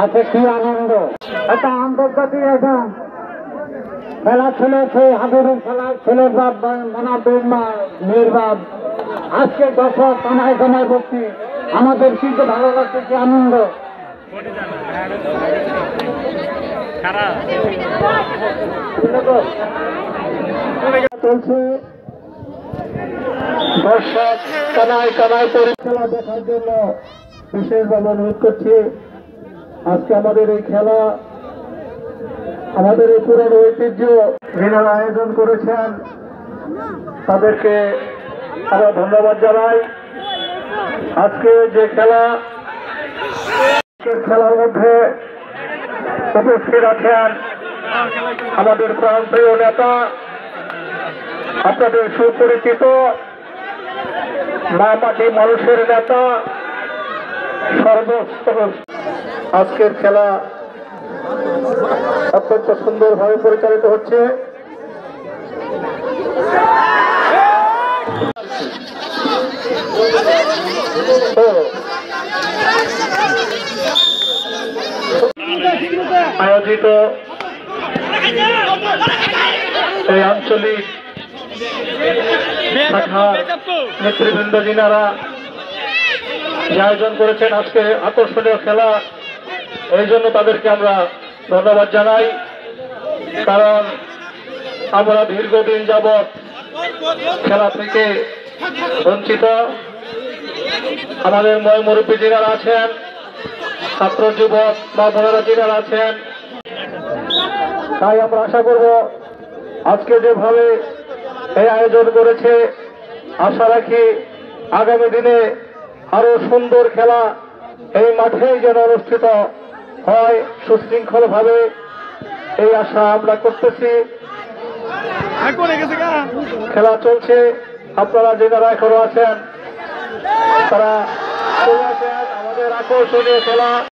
আচ্ছা, কি আনন্দ! একটা আন্তর্জাতিক একটা খেলা ছিল, সেই হাডুডু খেলা, ছেলের বাপ মনাবের মা মেয়ের বাপ। আজকে দর্শক কানায় কানায় ভর্তি, আমাদের কিন্তু ভালো লাগছে, কি আনন্দ! চলছে দর্শক কানায় কানায় খেলা দেখার জন্য বিশেষভাবে অনুরোধ করছি। আজকে আমাদের এই খেলা, আমাদের এই পুরনো ঐতিহ্য যিনারা আয়োজন করেছেন তাদেরকে আমরা ধন্যবাদ জানাই। আজকে যে খেলার মধ্যে উপস্থিত আছেন আমাদের প্রাণপ্রিয় নেতা, আপনাদের সুপরিচিত মা মাটি মানুষের নেতা, সর্বস্তর। আজকের খেলা অত্যন্ত সুন্দরভাবে পরিচালিত হচ্ছে। আয়োজিত এই আঞ্চলিক শাখার নেতৃবৃন্দ যিনারা আয়োজন করেছেন আজকে আকর্ষণীয় খেলা, এই জন্য তাদেরকে আমরা ধন্যবাদ জানাই। কারণ আমরা দীর্ঘদিন যাবৎ খেলা থেকে বঞ্চিত। আমাদের মুরব্বী যিনারা আছেন, ছাত্র যুবক বা বোনেরা যিনারা আছেন, তাই আমরা আশা করব আজকে যেভাবে এই আয়োজন করেছে, আশা রাখি আগামী দিনে আরো সুন্দর খেলা এই মাঠেই যেন অনুষ্ঠিত হয় সুশৃঙ্খল ভাবে, এই আশা আমরা করতেছি। খেলা চলছে, আপনারা যারা এখনো আছেন তারা চলে আসেন। আমাদের আকর্ষণীয় খেলা